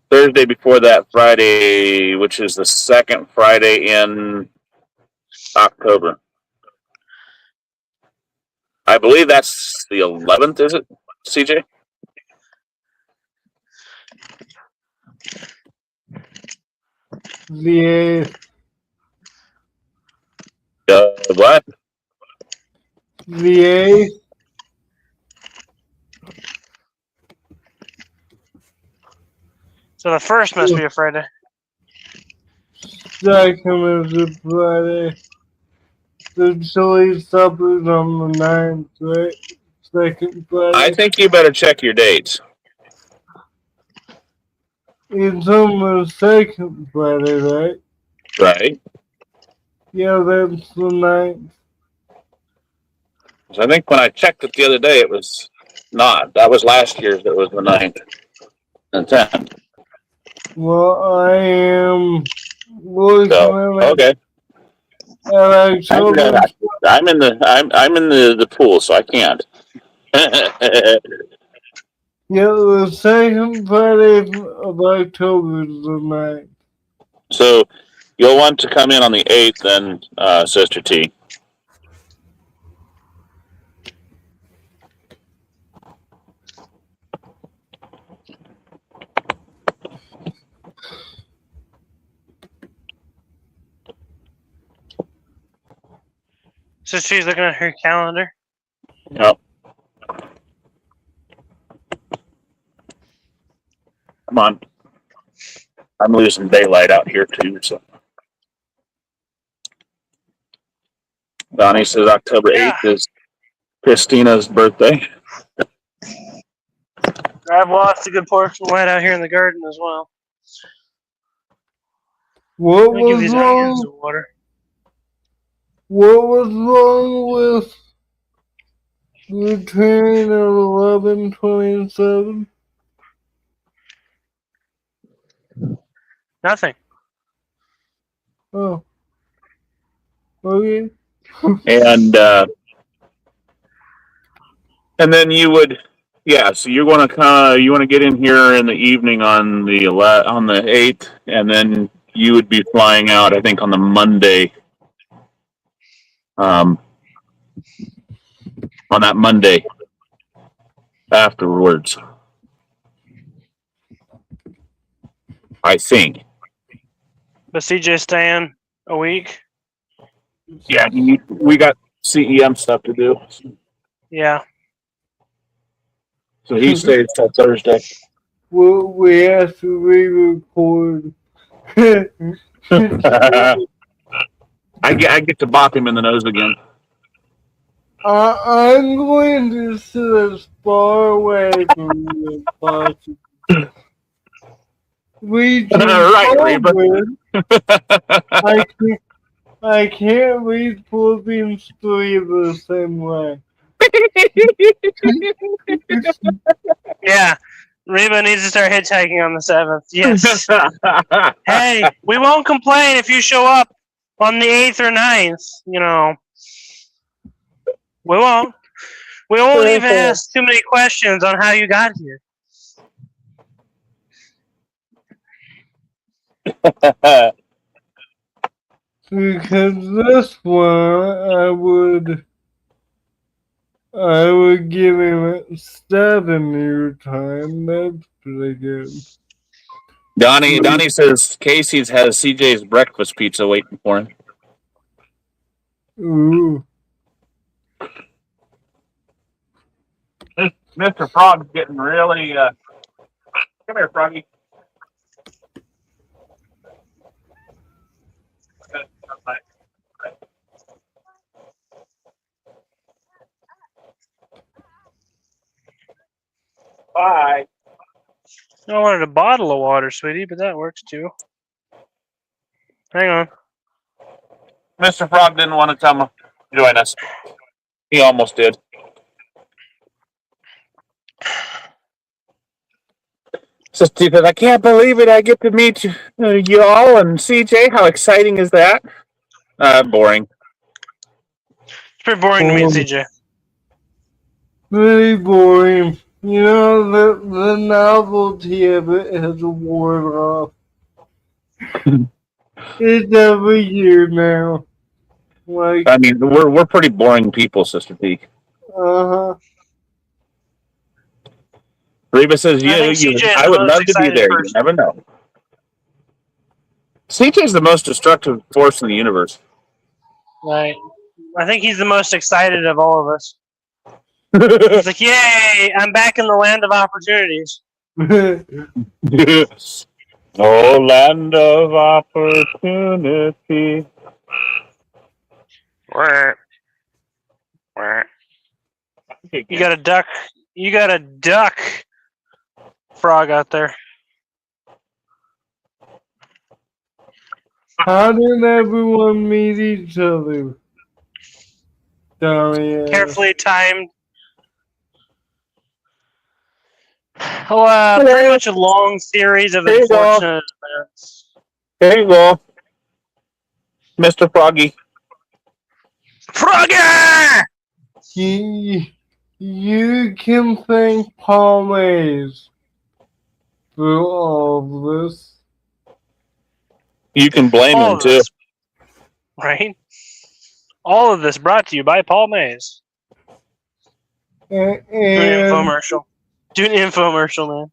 Thursday before that Friday, which is the second Friday in October. I believe that's the 11th, is it, CJ? The 8th. What? The 8th. So the first must be a Friday. Second is a Friday. The chili supper's on the 9th, right? Second Friday. I think you better check your dates. It's on the second Friday, right? Right. Yeah, that's the 9th. I think when I checked it the other day, it was not. That was last year's. That was the 9th and 10th. Well, I am looking So, at okay. October. I'm in the pool, so I can't. Yeah, the second Friday of October is the 9th. So you'll want to come in on the 8th then, Sister T. So she's looking at her calendar. Yep. Come on. I'm losing daylight out here too, so. Donnie says October 8th is Christina's birthday. I've lost a good portion of light out here in the garden as well. What I'll give was these onions some wrong? water. What was wrong with the train at 11:27? Nothing. Oh. Okay. And then you would, so you want to get in here in the evening on the 8th, and then you would be flying out, I think, on the Monday. On that Monday afterwards, I think. But CJ staying a week. Yeah, we got CEM stuff to do. Yeah. So he stays till Thursday. We have to re-record. I get to bop him in the nose again. I'm going to sit as far away from you as possible. We can Right, Reba. I can't read Philippians 3 the same way. Yeah. Reba needs to start hitchhiking on the 7th. Yes. Hey, we won't complain if you show up on the 8th or 9th. You know. We won't. We won't even ask too many questions on how you got here. Because this one, I would give him 7 your time. That's pretty good. Donnie says Casey's has CJ's breakfast pizza waiting for him. Ooh. Mr. Frog's getting really. Come here, Froggy. Bye. I wanted a bottle of water, sweetie, but that works too. Hang on. Mr. Frog didn't want to come join us. He almost did. So Steve says, I can't believe it. I get to meet you all and CJ. How exciting is that? Boring. It's pretty boring to meet CJ. Very boring. You know, the novelty of it has worn off. It's every year now. Like, I mean, we're pretty boring people, Sister Peak. uh-huh. Reba says, I would love to be there. You never know. CJ's the most destructive force in the universe. Right. I think he's the most excited of all of us. He's like, yay, I'm back in the land of opportunities. Oh, land of opportunity. You got a duck frog out there. How did everyone meet each other? Carefully timed. Pretty much a long series of unfortunate events. There you go. Mr. Froggy. Froggy! You can thank Paul Mays for all of this. You can blame him, too. Right? All of this brought to you by Paul Mays. And infomercial. Do an infomercial, man.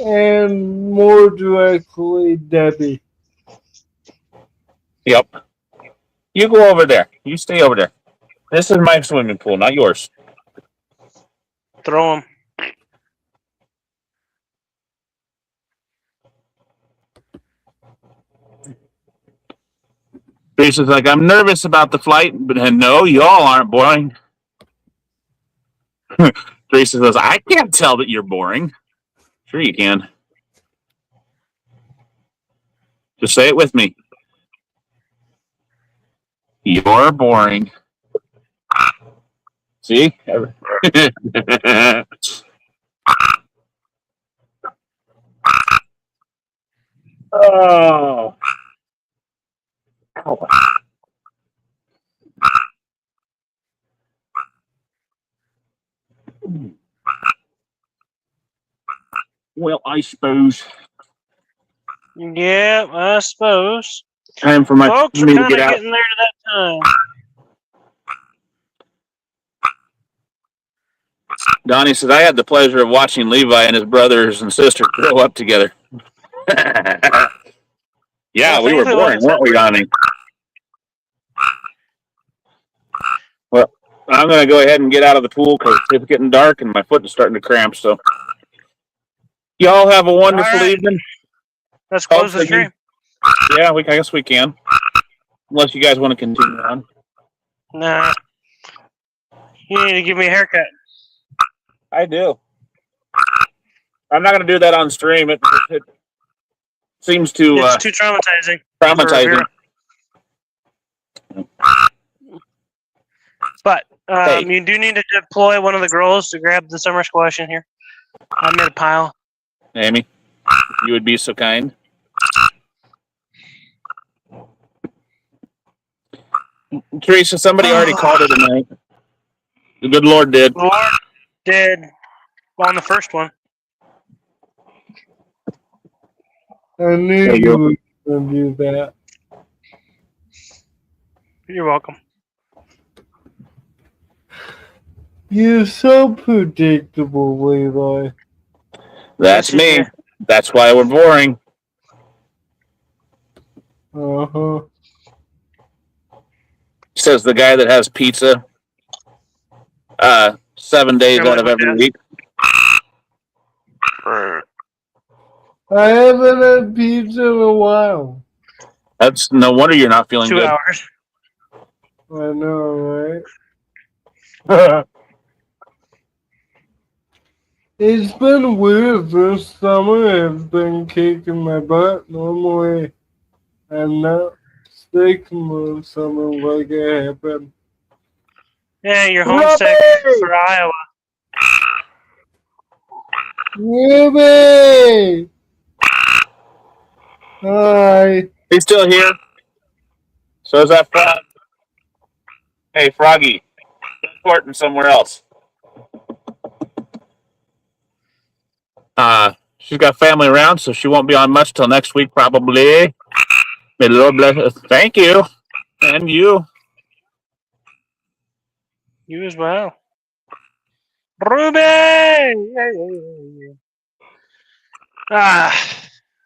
And more directly, Debbie. Yep. You go over there. You stay over there. This is my swimming pool, not yours. Throw him. Teresa's like, I'm nervous about the flight, but no, y'all aren't boring. Teresa says, I can't tell that you're boring. Sure you can. Just say it with me. You're boring. See? Oh. Well, I suppose. Yeah, I suppose. Time for my folks are me kind to of get out. getting there to that time. Donnie says, I had the pleasure of watching Levi and his brothers and sister grow up together. Yeah, we were boring, weren't we, Donnie? I'm going to go ahead and get out of the pool because it's getting dark and my foot is starting to cramp. So, y'all have a wonderful All right. evening. Let's close the Hopefully stream. Yeah, I guess we can. Unless you guys want to continue on. Nah. You need to give me a haircut. I do. I'm not going to do that on stream. It seems to It's too traumatizing. traumatizing. But Hey. you do need to deploy one of the girls to grab the summer squash in here. I made a pile. Amy, you would be so kind. Teresa, somebody already called it tonight. The good Lord did. The Lord did on the first one. I knew you were going to do that. You're welcome. You're so predictable, Levi. That's Yes, me. yeah. That's why we're boring. Uh-huh. Says the guy that has pizza 7 days out of every week. I haven't had pizza in a while. That's no wonder you're not feeling 2 good. hours. I know, right? It's been weird this summer. I've been kicking my butt. Normally, I'm not sick most summer like it happened. Yeah, you're homesick for Iowa. Ruby! Hi. He's still here. So is that Frog. Hey, Froggy. Important somewhere else. She's got family around, so she won't be on much till next week, probably. May the Lord bless us. Thank you. And you. You as well. Ruby!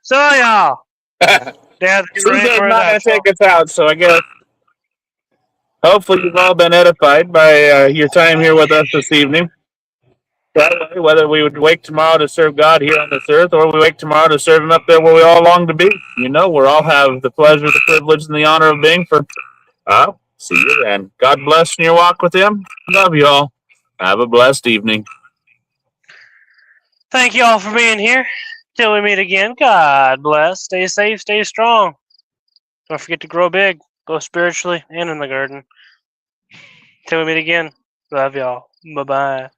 So y'all. Dad's getting ready Susan's for not going that. to take us out, so I guess hopefully you've all been edified by your time here with us this evening. That way, whether we would wake tomorrow to serve God here on this earth or we wake tomorrow to serve Him up there where we all long to be, we all have the pleasure, the privilege, and the honor of being for. See you then. God bless in your walk with Him. Love you all. Have a blessed evening. Thank you all for being here. Till we meet again, God bless. Stay safe, stay strong. Don't forget to grow big, both spiritually and in the garden. Till we meet again, love y'all. Bye-bye.